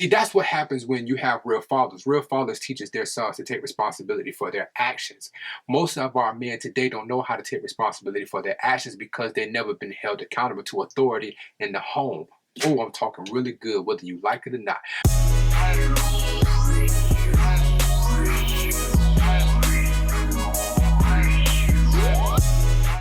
See, that's what happens when you have real fathers. Real fathers teaches their sons to take responsibility for their actions. Most of our men today don't know how to take responsibility for their actions because they've never been held accountable to authority in the home. Oh, I'm talking really good, whether you like it or not.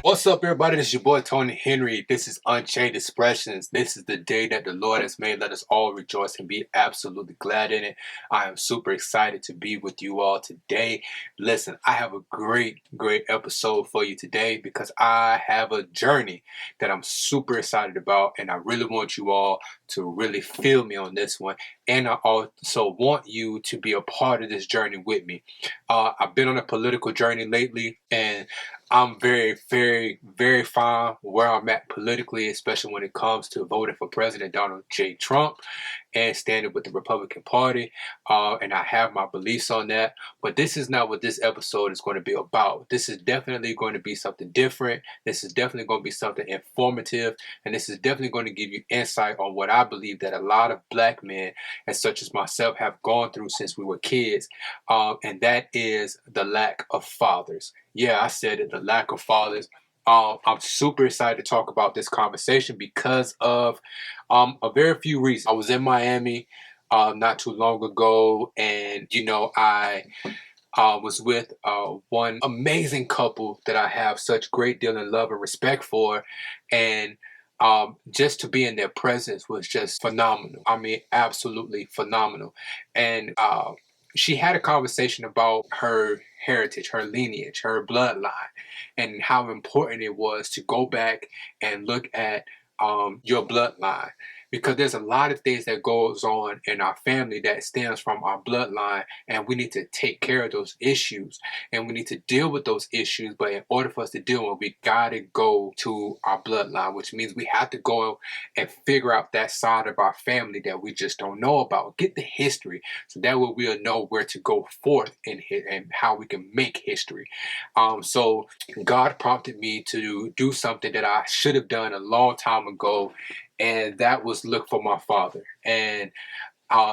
What's up, everybody? This is your boy Tony Henry. This is Unchained Expressions. This is the day that the Lord has made. Let us all rejoice and be absolutely glad in it. I am super excited to be with you all today. Listen, I have a great episode for you today because I have a journey that I'm super excited about, and I really want you all to really feel me on this one. And I also want you to be a part of this journey with me. I've been on a political journey lately, and I'm very fine where I'm at politically, especially when it comes to voting for President Donald J. Trump and standing with the Republican Party. And I have my beliefs on that. But this is not what this episode is going to be about. This is definitely going to be something different. This is definitely going to be something informative. And this is definitely going to give you insight on what I believe that a lot of black men, and such as myself, have gone through since we were kids. And that is the lack of fathers. Yeah, I said it, the lack of fathers. I'm super excited to talk about this conversation because of a very few reasons. I was in Miami not too long ago, and I was with one amazing couple that I have such great deal of love and respect for, and just to be in their presence was just phenomenal. I mean, absolutely phenomenal. And she had a conversation about her heritage, her lineage, her bloodline, and how important it was to go back and look at your bloodline, because there's a lot of things that goes on in our family that stems from our bloodline, and we need to take care of those issues, and we need to deal with those issues. But in order for us to deal with it, we gotta go to our bloodline, which means we have to go and figure out that side of our family that we just don't know about. Get the history, so that way we'll know where to go forth in here and how we can make history. So God prompted me to do something that I should have done a long time ago, and that was look for my father and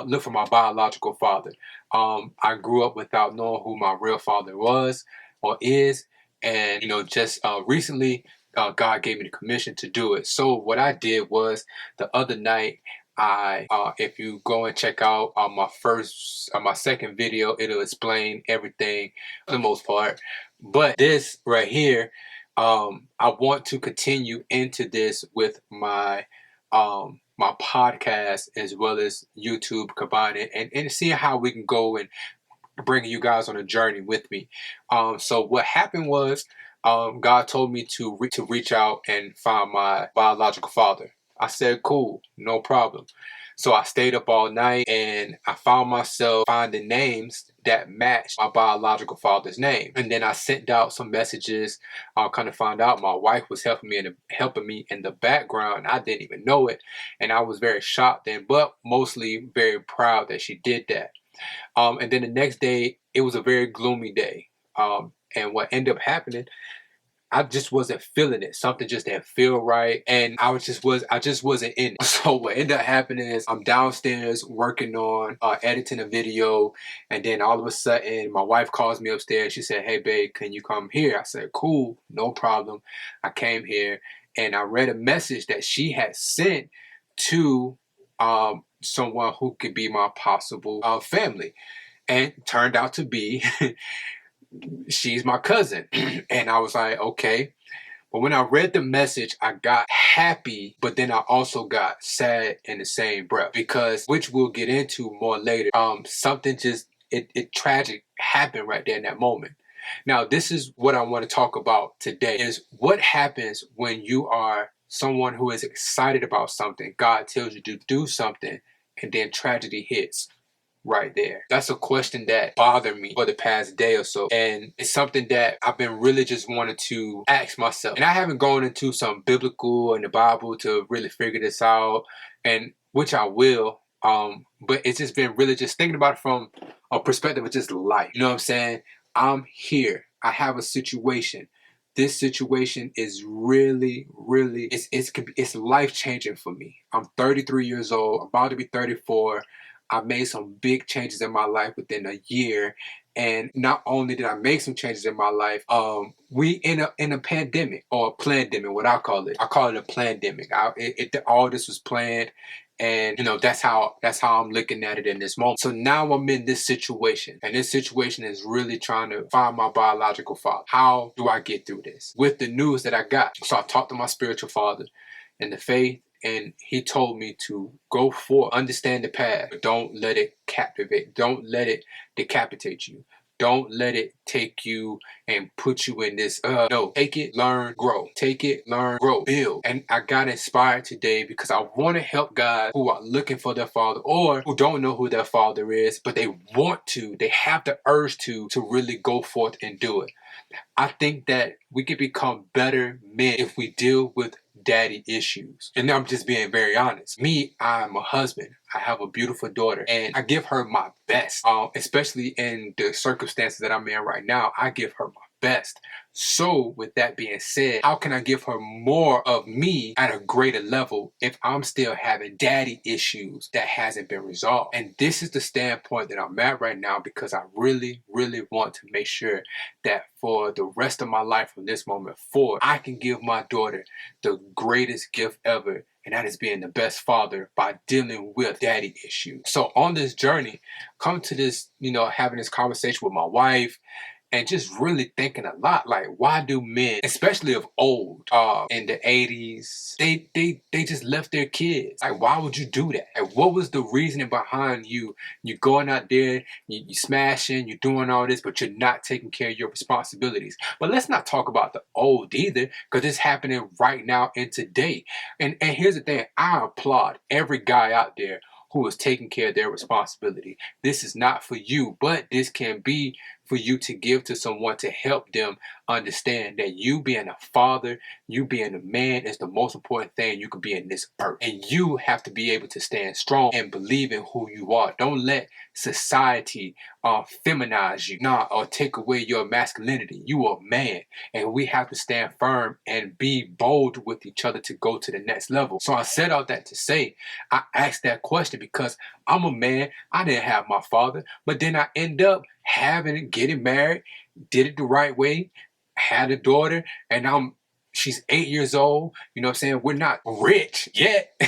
look for my biological father. I grew up without knowing who my real father was or is, and just recently, God gave me the commission to do it. So what I did was the other night. If you go and check out my second video, it'll explain everything for the most part. But this right here, I want to continue into this with my podcast as well as YouTube combined, and seeing how we can go and bring you guys on a journey with me. So what happened was, God told me to reach out and find my biological father. I said, cool, no problem. So I stayed up all night, and I found myself finding names that matched my biological father's name. And then I sent out some messages. I kind of found out my wife was helping me in the background. I didn't even know it, and I was very shocked then, but mostly very proud that she did that. And then the next day, it was a very gloomy day. And what ended up happening, I just wasn't feeling it. Something just didn't feel right, and I just wasn't in it. So what ended up happening is I'm downstairs working on editing a video, and then all of a sudden my wife calls me upstairs. She said, "Hey babe, can you come here?" I said, "Cool, no problem." I came here, and I read a message that she had sent to someone who could be my possible family, and turned out to be she's my cousin. And I was like, okay. But when I read the message, I got happy, but then I also got sad in the same breath, because, which we'll get into more later, something just, it tragic happened right there in that moment. Now, this is what I want to talk about today, is what happens when you are someone who is excited about something. God tells you to do something, and then tragedy hits right there. That's a question that bothered me for the past day or so, and it's something that I've been really just wanting to ask myself. And I haven't gone into some biblical and the Bible to really figure this out, and which I will. But it's just been really just thinking about it from a perspective of just life. You know what I'm saying? I'm here. I have a situation. This situation is really, it's life changing for me. I'm 33 years old, about to be 34. I made some big changes in my life within a year. And not only did I make some changes in my life, we in a pandemic or a plandemic, what I call it a plandemic. All this was planned, and that's how I'm looking at it in this moment. So now I'm in this situation, and this situation is really trying to find my biological father. How do I get through this with the news that I got? So I talked to my spiritual father in the faith, and he told me to go forth, understand the path, but don't let it captivate. Don't let it decapitate you. Don't let it take you and put you in this, no, take it, learn, grow. Take it, learn, grow, build. And I got inspired today because I want to help guys who are looking for their father or who don't know who their father is, but they want to, they have the urge to really go forth and do it. I think that we can become better men if we deal with daddy issues. And I'm just being very honest. Me, I'm a husband. I have a beautiful daughter, and I give her my best. Especially in the circumstances that I'm in right now, I give her my best. So with that being said, how can I give her more of me at a greater level if I'm still having daddy issues that hasn't been resolved? And this is the standpoint that I'm at right now, because I really, really want to make sure that for the rest of my life from this moment forward, I can give my daughter the greatest gift ever, and that is being the best father by dealing with daddy issues. So on this journey, come to this, having this conversation with my wife, and just really thinking a lot, like, why do men, especially of old, in the 80s, they just left their kids? Like, why would you do that? Like, what was the reasoning behind you going out there, you smashing, you're doing all this, but you're not taking care of your responsibilities? But let's not talk about the old either, because it's happening right now and today. And here's the thing, I applaud every guy out there who is taking care of their responsibility. This is not for you, but this can be for you to give to someone to help them understand that you being a father, you being a man is the most important thing you could be in this earth. And you have to be able to stand strong and believe in who you are. Don't let society feminize you, or take away your masculinity. You are a man, and we have to stand firm and be bold with each other to go to the next level. So I said all that to say, I asked that question because I'm a man. I didn't have my father, but then I end up getting married, did it the right way, had a daughter, and she's 8 years old. You know what I'm saying? We're not rich yet,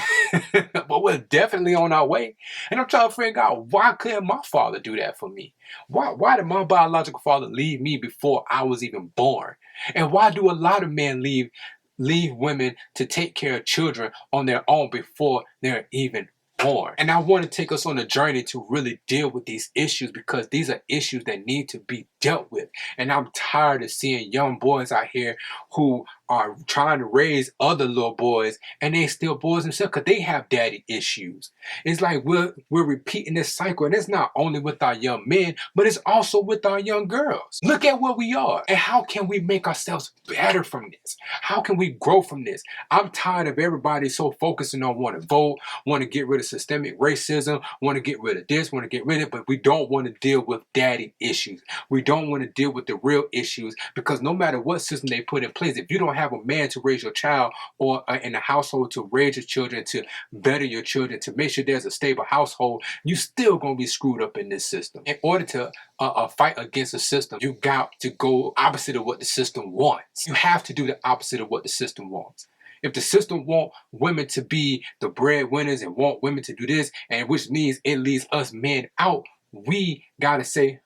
but we're definitely on our way. And I'm trying to figure out, why couldn't my father do that for me? Why did my biological father leave me before I was even born? And why do a lot of men leave women to take care of children on their own before they're even born? And I want to take us on a journey to really deal with these issues, because these are issues that need to be dealt with. And I'm tired of seeing young boys out here who are trying to raise other little boys, and they still boys themselves because they have daddy issues. It's like we're repeating this cycle, and it's not only with our young men, but it's also with our young girls. Look at where we are, and how can we make ourselves better from this? How can we grow from this? I'm tired of everybody so focusing on want to vote, want to get rid of systemic racism, want to get rid of this, want to get rid of it, but we don't want to deal with daddy issues. We don't want to deal with the real issues, because no matter what system they put in place, if you don't have a man to raise your child, or in a household to raise your children, to better your children, to make sure there's a stable household, you still gonna be screwed up in this system. In order to fight against a system, you got to go opposite of what the system wants. You have to do the opposite of what the system wants. If the system want women to be the breadwinners and want women to do this, and which means it leaves us men out, we gotta say,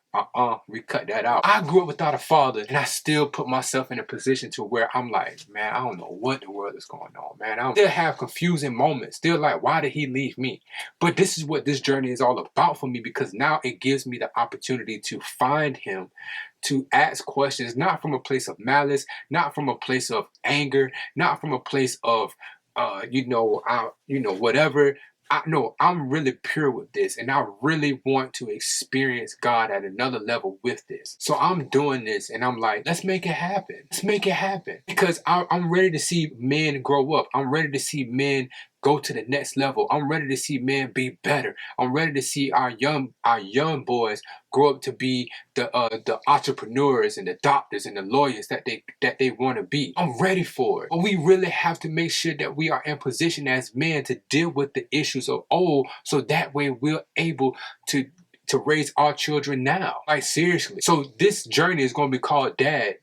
we cut that out. I grew up without a father, and I still put myself in a position to where I'm like, man, I don't know what the world is going on, man. I still have confusing moments, still like, why did he leave me? But this is what this journey is all about for me, because now it gives me the opportunity to find him, to ask questions, not from a place of malice, not from a place of anger, not from a place of, whatever. I know I'm really pure with this, and I really want to experience God at another level with this. So I'm doing this, and I'm like, let's make it happen. Let's make it happen, because I'm ready to see men grow up. I'm ready to see men go to the next level. I'm ready to see men be better. I'm ready to see our young boys grow up to be the entrepreneurs and the doctors and the lawyers that they want to be. I'm ready for it. But we really have to make sure that we are in position as men to deal with the issues of old, so that way we're able to raise our children now. Like, seriously. So this journey is going to be called Dad,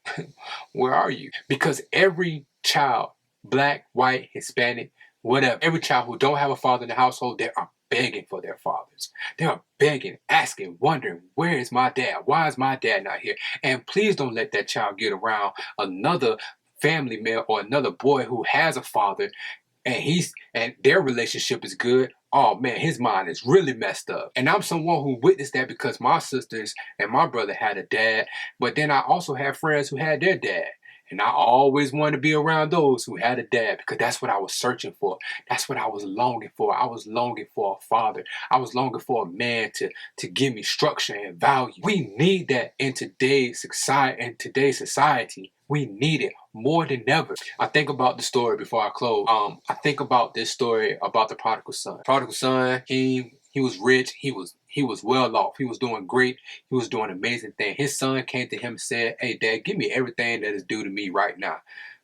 where are you? Because every child, black, white, Hispanic, whatever, every child who don't have a father in the household, they are begging for their fathers. They are begging, asking, wondering, where is my dad? Why is my dad not here? And please don't let that child get around another family male or another boy who has a father and their relationship is good. Oh man, his mind is really messed up. And I'm someone who witnessed that because my sisters and my brother had a dad, but then I also had friends who had their dad. And I always wanted to be around those who had a dad, because that's what I was searching for. That's what I was longing for. I was longing for a father. I was longing for a man to give me structure and value. We need that in today's society. We need it more than ever. I think about the story before I close. I think about this story about the prodigal son. Prodigal son, he was rich. He was well off. He was doing great. He was doing amazing things. His son came to him and said, "Hey, Dad, give me everything that is due to me right now.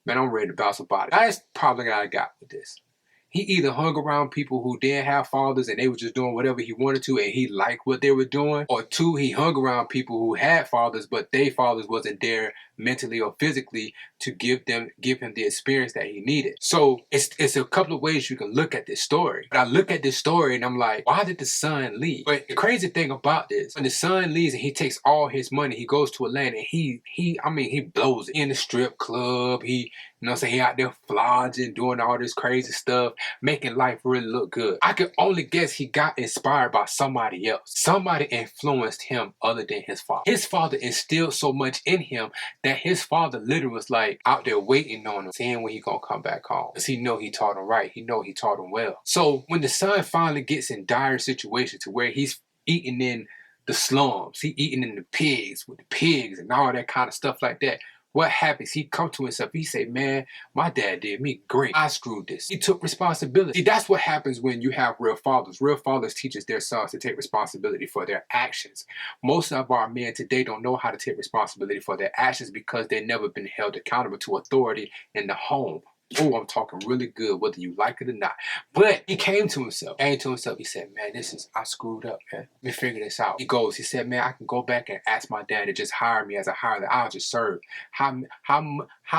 Man, I'm ready to bounce about it." That's probably what I got with this. He either hung around people who didn't have fathers and they were just doing whatever he wanted to and he liked what they were doing. Or two, he hung around people who had fathers but their fathers wasn't there mentally or physically to give him the experience that he needed. So it's a couple of ways you can look at this story. But I look at this story and I'm like, why did the son leave? But the crazy thing about this, when the son leaves and he takes all his money, he goes to a land and he blows it in the strip club. He out there flogging, doing all this crazy stuff, making life really look good. I can only guess he got inspired by somebody else. Somebody influenced him other than his father. His father instilled so much in him that his father literally was like out there waiting on him, seeing when he gonna come back home. Because he know he taught him right. He know he taught him well. So when the son finally gets in dire situation to where he's eating in the slums, he eating in the pigs with the pigs and all that kind of stuff like that, what happens? He come to himself. He say, "Man, my dad did me great. I screwed this." He took responsibility. See, that's what happens when you have real fathers. Real fathers teaches their sons to take responsibility for their actions. Most of our men today don't know how to take responsibility for their actions because they've never been held accountable to authority in the home. Oh, I'm talking really good, whether you like it or not. But he came to himself. He said, "Man, I screwed up, man. Let me figure this out." He said, "Man, I can go back and ask my dad to just hire me as a hireling. I'll just serve. How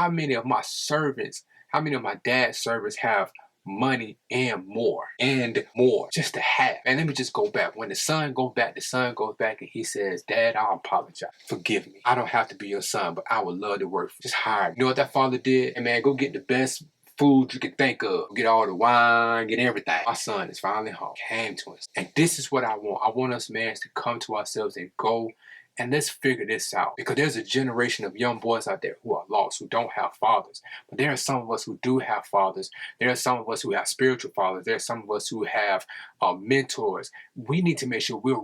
many of my servants, how many of my dad's servants have money and more just to have?" And let me just go back. When the son goes back and he says, "Dad, I apologize. Forgive me. I don't have to be your son, but I would love to work for you. Just hire me." You know what that father did? And man, go get the best food you can think of. Get all the wine, get everything. My son is finally home. Came to us. And this is what I want. I want us men to come to ourselves and go and let's figure this out. Because there's a generation of young boys out there who are lost, who don't have fathers. But there are some of us who do have fathers. There are some of us who have spiritual fathers. There are some of us who have mentors. We need to make sure we're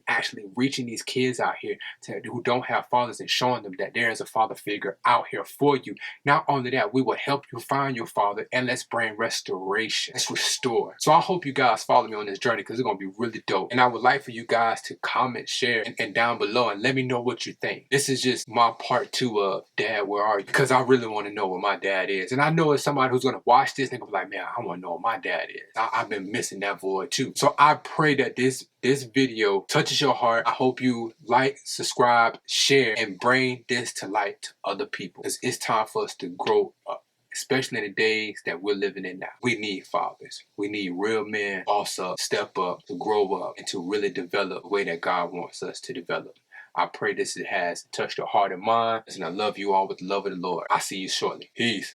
actually reaching these kids out here who don't have fathers and showing them that there is a father figure out here for you. Not only that, we will help you find your father and let's bring restoration. Let's restore. So I hope you guys follow me on this journey because it's going to be really dope. And I would like for you guys to comment, share, and down below and let me know what you think. This is just my part 2 of Dad, Where Are You? Because I really want to know what my dad is. And I know it's somebody who's going to watch this and go like, "Man, I want to know what my dad is." I've been missing that void too. So I pray that this video touches your heart. I hope you like, subscribe, share, and bring this to light to other people. Because it's time for us to grow up, especially in the days that we're living in now. We need fathers. We need real men, boss up, step up, to grow up, and to really develop the way that God wants us to develop. I pray this has touched your heart and mind. And I love you all with the love of the Lord. I'll see you shortly. Peace.